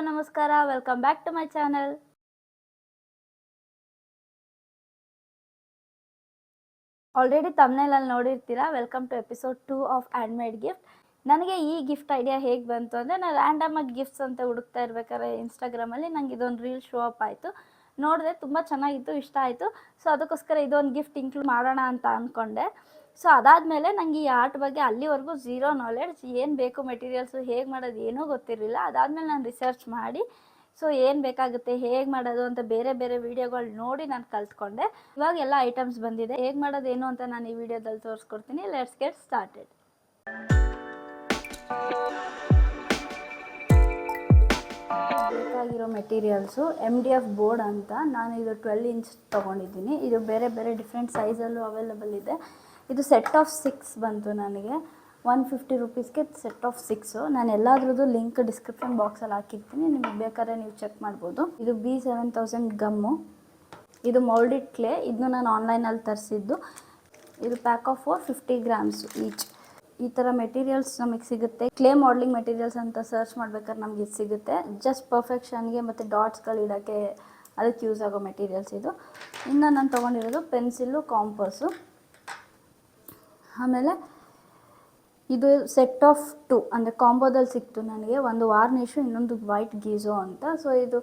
ನಮಸ್ಕಾರ, welcome back to my channel. Already ತಮ್ನೇಲಲ್ಲಿ ನೋಡಿರ್ತೀರಾ. Welcome to episode 2 of handmade gift. ನನಗೆ ಈ ಗಿಫ್ಟ್ ಐಡಿಯಾ ಹೇಗೆ ಬಂತು ಅಂದರೆ, ನಾನು ರ್ಯಾಂಡಮಾಗಿ ಗಿಫ್ಟ್ಸ್ ಅಂತ ಹುಡುಕ್ತಾ ಇರ್ಬೇಕಾದ್ರೆ ಇನ್ಸ್ಟಾಗ್ರಾಮಲ್ಲಿ ನನಗೆ ಇದೊಂದು ರೀಲ್ ಶೋ ಅಪ್ ಆಯಿತು. ನೋಡಿದೆ, ತುಂಬ ಚೆನ್ನಾಗಿತ್ತು, ಇಷ್ಟ ಆಯಿತು. ಸೊ ಅದಕ್ಕೋಸ್ಕರ ಇದೊಂದು ಗಿಫ್ಟ್ ಇನ್ಕ್ಲೂಡ್ ಮಾಡೋಣ ಅಂತ ಅಂದ್ಕೊಂಡೆ. ಸೊ ಅದಾದಮೇಲೆ ನನಗೆ ಈ ಆರ್ಟ್ ಬಗ್ಗೆ ಅಲ್ಲಿವರೆಗೂ ಝೀರೋ ನಾಲೆಡ್ಜ್, ಏನು ಬೇಕು ಮೆಟೀರಿಯಲ್ಸು, ಹೇಗೆ ಮಾಡೋದು ಏನೂ ಗೊತ್ತಿರಲಿಲ್ಲ. ಅದಾದಮೇಲೆ ನಾನು ರಿಸರ್ಚ್ ಮಾಡಿ ಸೊ ಏನು ಬೇಕಾಗುತ್ತೆ, ಹೇಗೆ ಮಾಡೋದು ಅಂತ ಬೇರೆ ಬೇರೆ ವೀಡಿಯೋಗಳು ನೋಡಿ ನಾನು ಕಲ್ತ್ಕೊಂಡೆ. ಇವಾಗ ಎಲ್ಲ ಐಟಮ್ಸ್ ಬಂದಿದೆ. ಹೇಗೆ ಮಾಡೋದು ಏನು ಅಂತ ನಾನು ಈ ವಿಡಿಯೋದಲ್ಲಿ ತೋರಿಸ್ಕೊಡ್ತೀನಿ. Let's get started. ಬೇಕಾಗಿರೋ ಮೆಟೀರಿಯಲ್ಸು MDF ಬೋರ್ಡ್ ಅಂತ. ನಾನು ಇದು 12 ಇಂಚ್ ತೊಗೊಂಡಿದ್ದೀನಿ. ಇದು ಬೇರೆ ಬೇರೆ ಡಿಫ್ರೆಂಟ್ ಸೈಜಲ್ಲೂ ಅವೈಲಬಲ್ ಇದೆ. ಇದು ಸೆಟ್ ಆಫ್ 6 ಬಂತು ನನಗೆ. 150 ರುಪೀಸ್ಗೆ ಸೆಟ್ ಆಫ್ 6. ನಾನು ಎಲ್ಲಾದ್ರದ್ದು ಲಿಂಕ್ ಡಿಸ್ಕ್ರಿಪ್ಷನ್ ಬಾಕ್ಸಲ್ಲಿ ಹಾಕಿರ್ತೀನಿ, ನಿಮಗೆ ಬೇಕಾದ್ರೆ ನೀವು ಚೆಕ್ ಮಾಡ್ಬೋದು. ಇದು B7000 ಗಮ್ಮು. ಇದು ಮೌಲ್ಡೆಡ್ ಕ್ಲೇ. ಇದನ್ನು ನಾನು ಆನ್ಲೈನಲ್ಲಿ ತರಿಸಿದ್ದು. ಇದು ಪ್ಯಾಕ್ ಆಫ್ 50 ಗ್ರಾಮ್ಸ್ ಈಚ್. ಈ ಥರ ಮೆಟೀರಿಯಲ್ಸ್ ನಮಗೆ ಸಿಗುತ್ತೆ. ಕ್ಲೇ ಮಾಡಲಿಂಗ್ ಮೆಟೀರಿಯಲ್ಸ್ ಅಂತ ಸರ್ಚ್ ಮಾಡ್ಬೇಕಾದ್ರೆ ನಮಗೆ ಇದು ಸಿಗುತ್ತೆ. ಜಸ್ಟ್ ಪರ್ಫೆಕ್ಷನ್ಗೆ ಮತ್ತು ಡಾಟ್ಸ್ಗಳು ಇಡೋಕ್ಕೆ ಅದಕ್ಕೆ ಯೂಸ್ ಆಗೋ ಮೆಟೀರಿಯಲ್ಸ್ ಇದು. ಇನ್ನು ನಾನು ತೊಗೊಂಡಿರೋದು ಪೆನ್ಸಿಲ್ಲು, ಕಾಂಪಸ್ಸು. ಆಮೇಲೆ ಇದು ಸೆಟ್ ಆಫ್ 2 ಅಂದರೆ ಕಾಂಬೋದಲ್ಲಿ ಸಿಕ್ತು ನನಗೆ. ಒಂದು ವಾರ್ನಿಷು, ಇನ್ನೊಂದು ವೈಟ್ ಗೀಝೋ ಅಂತ. ಸೊ ಇದು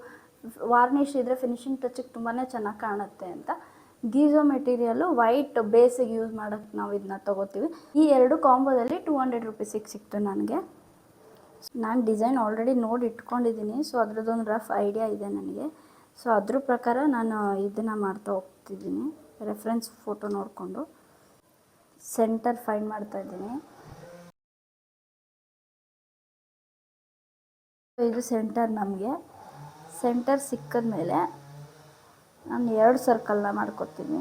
ವಾರ್ನಿಷ್ ಇದ್ದರೆ ಫಿನಿಶಿಂಗ್ ಟಚ್ಗೆ ತುಂಬಾ ಚೆನ್ನಾಗಿ ಕಾಣುತ್ತೆ ಅಂತ. ಗೀಝೋ ಮೆಟೀರಿಯಲ್ಲು ವೈಟ್ ಬೇಸಿಗೆ ಯೂಸ್ ಮಾಡೋಕ್ಕೆ ನಾವು ಇದನ್ನ ತೊಗೋತೀವಿ. ಈ ಎರಡು ಕಾಂಬೋದಲ್ಲಿ 200 ರುಪೀಸಿಗೆ ಸಿಕ್ತು ನನಗೆ. ನಾನು ಡಿಸೈನ್ ಆಲ್ರೆಡಿ ನೋಡಿ ಇಟ್ಕೊಂಡಿದ್ದೀನಿ. ಸೊ ಅದರದ್ದೊಂದು ರಫ್ ಐಡಿಯಾ ಇದೆ ನನಗೆ. ಸೊ ಅದ್ರ ಪ್ರಕಾರ ನಾನು ಇದನ್ನು ಮಾಡ್ತಾ ಹೋಗ್ತಿದ್ದೀನಿ. ರೆಫರೆನ್ಸ್ ಫೋಟೋ ನೋಡಿಕೊಂಡು ಸೆಂಟರ್ ಫೈಂಡ್ ಮಾಡ್ತಾ ಇದ್ದೀನಿ. ಇದು ಸೆಂಟರ್. ನಮಗೆ ಸೆಂಟರ್ ಸಿಕ್ಕಿದ ಮೇಲೆ ನಾನು 2 ಸರ್ಕಲ್ನ ಮಾಡ್ಕೊತೀನಿ.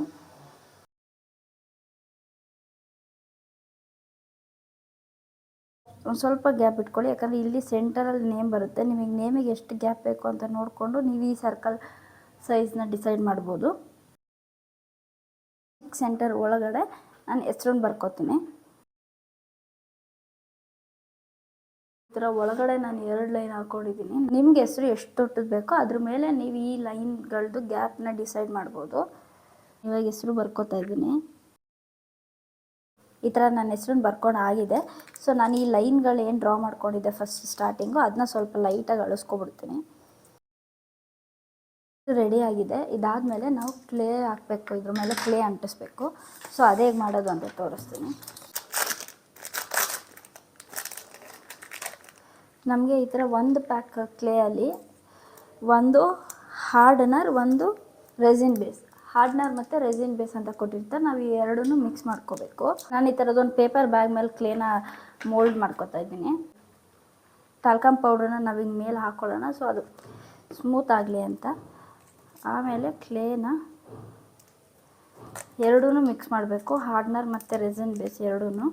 ಒಂದು ಸ್ವಲ್ಪ ಗ್ಯಾಪ್ ಇಟ್ಕೊಳ್ಳಿ, ಯಾಕಂದರೆ ಇಲ್ಲಿ ಸೆಂಟರಲ್ಲಿ ನೇಮ್ ಬರುತ್ತೆ. ನಿಮಗೆ ನೇಮಿಗೆ ಎಷ್ಟು ಗ್ಯಾಪ್ ಬೇಕು ಅಂತ ನೋಡಿಕೊಂಡು ನೀವು ಈ ಸರ್ಕಲ್ ಸೈಜ್ನ ಡಿಸೈಡ್ ಮಾಡ್ಬೋದು. ಸೆಂಟರ್ ಒಳಗಡೆ ನಾನು ಹೆಸ್ರನ್ನು ಬರ್ಕೋತೀನಿ. ಈ ಥರ ಒಳಗಡೆ ನಾನು 2 ಲೈನ್ ಹಾಕ್ಕೊಂಡಿದ್ದೀನಿ. ನಿಮ್ಗೆ ಹೆಸರು ಎಷ್ಟು ದೊಡ್ಡದು ಬೇಕೋ ಅದ್ರ ಮೇಲೆ ನೀವು ಈ ಲೈನ್ಗಳದ್ದು ಗ್ಯಾಪ್ನ ಡಿಸೈಡ್ ಮಾಡ್ಬೋದು. ಇವಾಗ ಹೆಸರು ಬರ್ಕೋತಾ ಇದ್ದೀನಿ. ಈ ಥರ ನನ್ನ ಹೆಸ್ರನ್ನ ಬರ್ಕೊಂಡು ಆಗಿದೆ. ಸೊ ನಾನು ಈ ಲೈನ್ಗಳು ಏನು ಡ್ರಾ ಮಾಡ್ಕೊಂಡಿದ್ದೆ ಫಸ್ಟ್ ಸ್ಟಾರ್ಟಿಂಗು, ಅದನ್ನ ಸ್ವಲ್ಪ ಲೈಟಾಗಿ ಅಳಿಸ್ಕೊಬಿಡ್ತೀನಿ. ರೆಡಿ ಆಗಿದೆ. ಇದಾದಮೇಲೆ ನಾವು ಕ್ಲೇ ಹಾಕಬೇಕು, ಇದ್ರ ಮೇಲೆ ಕ್ಲೇ ಅಂಟಿಸ್ಬೇಕು. ಸೊ ಅದೇ ಹೇಗೆ ಮಾಡೋದು ಅಂತ ತೋರಿಸ್ತೀನಿ. ನಮಗೆ ಈ ಥರ ಒಂದು ಪ್ಯಾಕ್ ಕ್ಲೇಯಲ್ಲಿ ಒಂದು ಹಾರ್ಡನರ್, ಒಂದು ರೆಸಿನ್ ಬೇಸ್. ಹಾರ್ಡ್ನರ್ ಮತ್ತು ರೆಸಿನ್ ಬೇಸ್ ಅಂತ ಕೊಟ್ಟಿರ್ತಾರೆ. ನಾವು ಈ ಎರಡನ್ನೂ ಮಿಕ್ಸ್ ಮಾಡ್ಕೋಬೇಕು. ನಾನು ಈ ಥರದೊಂದು ಪೇಪರ್ ಬ್ಯಾಗ್ ಮೇಲೆ ಕ್ಲೇನ ಮೋಲ್ಡ್ ಮಾಡ್ಕೊತಾ ಇದ್ದೀನಿ. ಟಾಲ್ಕಮ್ ಪೌಡ್ರನ್ನ ನಾವು ಹಿಂಗೆ ಮೇಲೆ ಹಾಕ್ಕೊಳ್ಳೋಣ, ಸೊ ಅದು ಸ್ಮೂತ್ ಆಗಲಿ ಅಂತ. ಆಮೇಲೆ ಕ್ಲೇನ ಎರಡೂ ಮಿಕ್ಸ್ ಮಾಡಬೇಕು, ಹಾರ್ಡ್ನರ್ ಮತ್ತು ರೆಸಿನ್ ಬೇಸ್ ಎರಡೂ.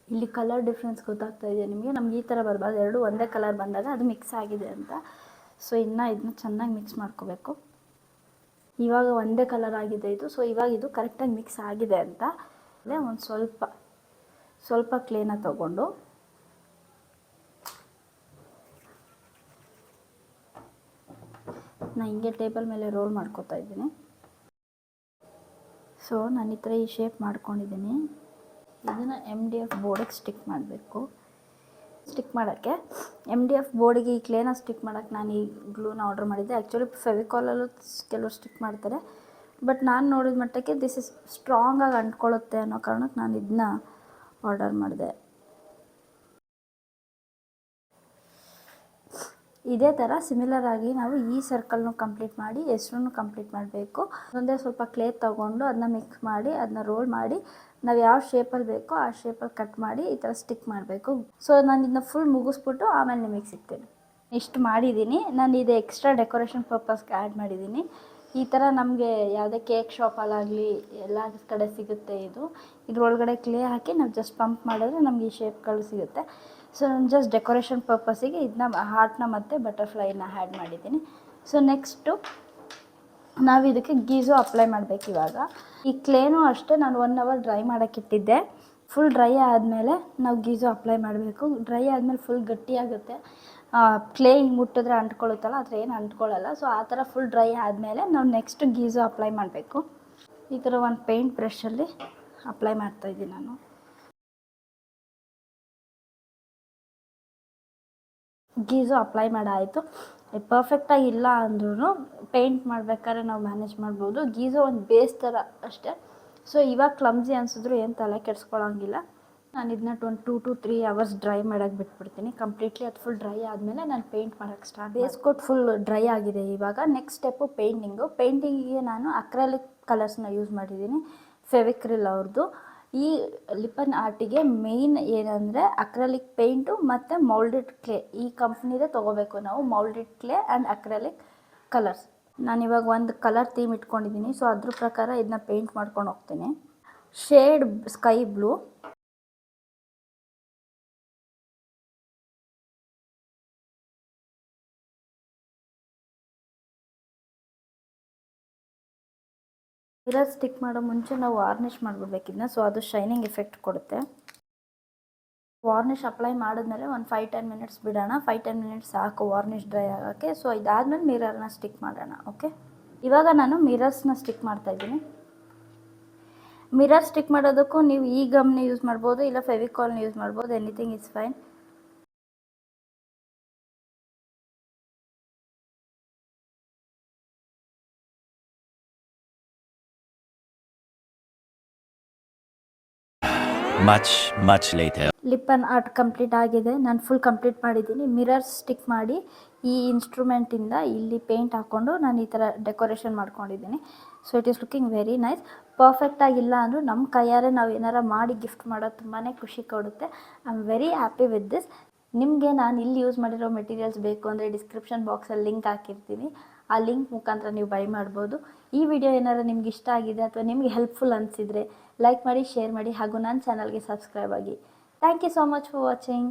ಇಲ್ಲಿ ಕಲರ್ ಡಿಫ್ರೆನ್ಸ್ ಗೊತ್ತಾಗ್ತಾ ಇದೆ ನಿಮಗೆ. ನಮ್ಗೆ ಈ ಥರ ಬರಬಾರ್ದು, ಎರಡು ಒಂದೇ ಕಲರ್ ಬಂದಾಗ ಅದು ಮಿಕ್ಸ್ ಆಗಿದೆ ಅಂತ. ಸೊ ಇನ್ನು ಇದನ್ನ ಚೆನ್ನಾಗಿ ಮಿಕ್ಸ್ ಮಾಡ್ಕೋಬೇಕು. ಇವಾಗ ಒಂದೇ ಕಲರ್ ಆಗಿದೆ ಇದು. ಸೊ ಇವಾಗ ಇದು ಕರೆಕ್ಟಾಗಿ ಮಿಕ್ಸ್ ಆಗಿದೆ ಅಂತ. ಒಂದು ಸ್ವಲ್ಪ ಕ್ಲೇನ ತೊಗೊಂಡು ನಾನು ಹಿಂಗೆ ಟೇಬಲ್ ಮೇಲೆ ರೋಲ್ ಮಾಡ್ಕೋತಾ ಇದ್ದೀನಿ. ಸೊ ನಾನು ಈ ಥರ ಈ ಶೇಪ್ ಮಾಡ್ಕೊಂಡಿದ್ದೀನಿ. ಇದನ್ನು MDF ಬೋರ್ಡಿಗೆ ಸ್ಟಿಕ್ ಮಾಡಬೇಕು. ಸ್ಟಿಕ್ ಮಾಡೋಕ್ಕೆ MDF ಬೋರ್ಡಿಗೆ ಈ ಕ್ಲೇನ ಸ್ಟಿಕ್ ಮಾಡೋಕ್ಕೆ ನಾನು ಈ ಗ್ಲೂನ ಆರ್ಡರ್ ಮಾಡಿದ್ದೆ. ಆ್ಯಕ್ಚುಲಿ ಫೆವಿಕಾಲಲ್ಲೂ ಕೆಲವರು ಸ್ಟಿಕ್ ಮಾಡ್ತಾರೆ, ಬಟ್ ನಾನು ನೋಡಿದ ಮಟ್ಟಕ್ಕೆ ದಿಸ್ ಇಸ್ ಸ್ಟ್ರಾಂಗಾಗಿ ಅಂಟ್ಕೊಳ್ಳುತ್ತೆ ಅನ್ನೋ ಕಾರಣಕ್ಕೆ ನಾನು ಇದನ್ನ ಆರ್ಡರ್ ಮಾಡಿದೆ. ಇದೇ ಥರ ಸಿಮಿಲರ್ ಆಗಿ ನಾವು ಈ ಸರ್ಕಲ್ನು ಕಂಪ್ಲೀಟ್ ಮಾಡಿ ಹೆಸ್ರನ್ನು ಕಂಪ್ಲೀಟ್ ಮಾಡಬೇಕು. ಒಂದೇ ಸ್ವಲ್ಪ ಕ್ಲೇ ತೊಗೊಂಡು ಅದನ್ನ ಮಿಕ್ಸ್ ಮಾಡಿ ಅದನ್ನ ರೋಲ್ ಮಾಡಿ ನಾವು ಯಾವ ಶೇಪಲ್ಲಿ ಬೇಕೋ ಆ ಶೇಪಲ್ಲಿ ಕಟ್ ಮಾಡಿ ಈ ಥರ ಸ್ಟಿಕ್ ಮಾಡಬೇಕು. ಸೊ ನಾನು ಇದನ್ನ ಫುಲ್ ಮುಗಿಸ್ಬಿಟ್ಟು ಆಮೇಲೆ ನಿಮಗೆ ಸಿಗ್ತೀನಿ. ಇಷ್ಟು ಮಾಡಿದ್ದೀನಿ. ನಾನು ಇದು ಎಕ್ಸ್ಟ್ರಾ ಡೆಕೋರೇಷನ್ ಪರ್ಪಸ್ಗೆ ಆ್ಯಡ್ ಮಾಡಿದ್ದೀನಿ. ಈ ಥರ ನಮಗೆ ಯಾವುದೇ ಕೇಕ್ ಶಾಪಲ್ಲಾಗಲಿ ಎಲ್ಲ ಕಡೆ ಸಿಗುತ್ತೆ ಇದು. ಇದ್ರೊಳಗಡೆ ಕ್ಲೇ ಹಾಕಿ ನಾವು ಜಸ್ಟ್ ಪಂಪ್ ಮಾಡಿದ್ರೆ ನಮಗೆ ಈ ಶೇಪ್ಗಳು ಸಿಗುತ್ತೆ. ಸೊ ನಾನು ಜಸ್ಟ್ ಡೆಕೋರೇಷನ್ ಪರ್ಪಸ್ಸಿಗೆ ಇದನ್ನ ಹಾರ್ಟ್ನ ಮತ್ತು ಬಟರ್ಫ್ಲೈನ ಆ್ಯಡ್ ಮಾಡಿದ್ದೀನಿ. ಸೊ ನೆಕ್ಸ್ಟು ನಾವು ಇದಕ್ಕೆ ಗೀಝೋ ಅಪ್ಲೈ ಮಾಡಬೇಕು. ಇವಾಗ ಈ ಕ್ಲೇನೂ ಅಷ್ಟೇ ನಾನು 1 ಅವರ್ ಡ್ರೈ ಮಾಡೋಕ್ಕಿಟ್ಟಿದ್ದೆ. ಫುಲ್ ಡ್ರೈ ಆದಮೇಲೆ ನಾವು ಗೀಝು ಅಪ್ಲೈ ಮಾಡಬೇಕು. ಡ್ರೈ ಆದಮೇಲೆ ಫುಲ್ ಗಟ್ಟಿಯಾಗುತ್ತೆ. ಕ್ಲೇ ಹಿಂಗೆ ಮುಟ್ಟಿದ್ರೆ ಅಂಟ್ಕೊಳ್ಳುತ್ತಲ್ಲ, ಆ ಥರ ಏನು ಅಂಟ್ಕೊಳ್ಳಲ್ಲ. ಸೊ ಆ ಥರ ಫುಲ್ ಡ್ರೈ ಆದಮೇಲೆ ನಾವು ನೆಕ್ಸ್ಟ್ ಗೀಝು ಅಪ್ಲೈ ಮಾಡಬೇಕು. ಈ ಥರ ಒಂದು ಪೇಂಟ್ ಬ್ರಷಲ್ಲಿ ಅಪ್ಲೈ ಮಾಡ್ತಾಯಿದ್ದೀನಿ ನಾನು. ಗೀಝು ಅಪ್ಲೈ ಮಾಡಾಯಿತು. ಪರ್ಫೆಕ್ಟಾಗಿ ಇಲ್ಲ ಅಂದ್ರೂ ಪೇಂಟ್ ಮಾಡ್ಬೇಕಾದ್ರೆ ನಾವು ಮ್ಯಾನೇಜ್ ಮಾಡ್ಬೋದು. ಗೀಝು ಒಂದು ಬೇಸ್ ಥರ ಅಷ್ಟೇ. ಸೊ ಇವಾಗ ಕ್ಲಮ್ಸಿ ಅನಿಸಿದ್ರು ಏನು ತಲೆ ಕೆಡಿಸ್ಕೊಳ್ಳೋಂಗಿಲ್ಲ. ನಾನು ಇದನ್ನ 2 to 3 hours ಡ್ರೈ ಮಾಡೋಕ್ಕೆ ಬಿಟ್ಬಿಡ್ತೀನಿ ಕಂಪ್ಲೀಟ್ಲಿ. ಅದು ಫುಲ್ ಡ್ರೈ ಆದಮೇಲೆ ನಾನು ಪೇಂಟ್ ಮಾಡೋಕ್ಕೆ start. Base coat full dry ಆಗಿದೆ. ಇವಾಗ ನೆಕ್ಸ್ಟ್ ಸ್ಟೆಪ್ಪು ಪೇಂಟಿಂಗಿಗೆ ನಾನು ಅಕ್ರಾಲಿಕ್ ಕಲರ್ಸ್ನ ಯೂಸ್ ಮಾಡಿದ್ದೀನಿ, ಫೆವಿಕ್ರಿಲ್ ಅವ್ರದ್ದು. ಈ ಲಿಪನ್ ಆರ್ಟಿಗೆ ಮೇಯ್ನ್ ಏನಂದರೆ ಅಕ್ರಾಲಿಕ್ ಪೇಂಟು ಮತ್ತು ಮೌಲ್ಡೆಡ್ ಕ್ಲೇ. ಈ ಕಂಪ್ನಿದೇ ತೊಗೋಬೇಕು ನಾವು, moulded clay and acrylic colours. ನಾನಿವಾಗ ಒಂದು ಕಲರ್ ಥೀಮ್ ಇಟ್ಕೊಂಡಿದ್ದೀನಿ. ಸೊ ಅದ್ರ ಪ್ರಕಾರ ಇದನ್ನ ಪೇಂಟ್ ಮಾಡ್ಕೊಂಡು ಹೋಗ್ತೀನಿ. Shade sky blue, mirror stick ಮಾಡೋ ಮುಂಚೆ ನಾವು ವಾರ್ನಿಷ್ ಮಾಡಿಬಿಡ್ಬೇಕಿದ್ನ. ಸೊ ಅದು ಶೈನಿಂಗ್ ಎಫೆಕ್ಟ್ ಕೊಡುತ್ತೆ. ವಾರ್ನಿಷ್ ಅಪ್ಲೈ ಮಾಡಿದ್ಮೇಲೆ ಒಂದು 5-10 ಮಿನಿಟ್ಸ್ ಬಿಡೋಣ. 5-10 ಮಿನಿಟ್ಸ್ ಸಾಕು ವಾರ್ನಿಷ್ ಡ್ರೈ ಆಗೋಕ್ಕೆ. ಸೊ ಇದಾದಮೇಲೆ ಮಿರರ್ನ ಸ್ಟಿಕ್ ಮಾಡೋಣ. ಓಕೆ, ಇವಾಗ ನಾನು ಮಿರರ್ಸ್ನ ಸ್ಟಿಕ್ ಮಾಡ್ತಾಯಿದ್ದೀನಿ. ಮಿರರ್ ಸ್ಟಿಕ್ ಮಾಡೋದಕ್ಕೂ ನೀವು ಈ ಗಮ್ನ ಯೂಸ್ ಮಾಡ್ಬೋದು, ಇಲ್ಲ ಫೆವಿಕಾಲ್ನ ಯೂಸ್ ಮಾಡ್ಬೋದು. Anything is fine. much later. Lippan art complete ಆಗಿದೆ. ನಾನು ಫುಲ್ ಕಂಪ್ಲೀಟ್ ಮಾಡಿದ್ದೀನಿ. ಮಿರರ್ ಸ್ಟಿಕ್ ಮಾಡಿ ಈ ಇನ್ಸ್ಟ್ರೂಮೆಂಟಿಂದ ಇಲ್ಲಿ ಪೇಂಟ್ ಹಾಕ್ಕೊಂಡು ನಾನು ಈ ಥರ ಡೆಕೋರೇಷನ್ ಮಾಡ್ಕೊಂಡಿದ್ದೀನಿ. So it is looking very nice. ಪರ್ಫೆಕ್ಟಾಗಿಲ್ಲ ಅಂದರೂ ನಮ್ಮ ಕೈಯಾರೆ ನಾವು ಏನಾರ ಮಾಡಿ ಗಿಫ್ಟ್ ಮಾಡೋದು ತುಂಬಾ ಖುಷಿ ಕೊಡುತ್ತೆ. I am very happy with this. ನಿಮಗೆ ನಾನು ಇಲ್ಲಿ ಯೂಸ್ ಮಾಡಿರೋ ಮೆಟೀರಿಯಲ್ಸ್ ಬೇಕು ಅಂದರೆ ಡಿಸ್ಕ್ರಿಪ್ಷನ್ ಬಾಕ್ಸಲ್ಲಿ ಲಿಂಕ್ ಹಾಕಿರ್ತೀನಿ. ಆ ಲಿಂಕ್ ಮುಖಾಂತರ ನೀವು ಬೈ ಮಾಡ್ಬೋದು. ಈ ವಿಡಿಯೋ ಏನಾರು ನಿಮ್ಗೆ ಇಷ್ಟ ಆಗಿದೆ ಅಥವಾ ನಿಮಗೆ ಹೆಲ್ಪ್ಫುಲ್ ಅನಿಸಿದರೆ ಲೈಕ್ ಮಾಡಿ, ಶೇರ್ ಮಾಡಿ, ಹಾಗೂ ನನ್ನ ಚಾನಲ್ಗೆ ಸಬ್ಸ್ಕ್ರೈಬ್ ಆಗಿ. Thank you so much for watching.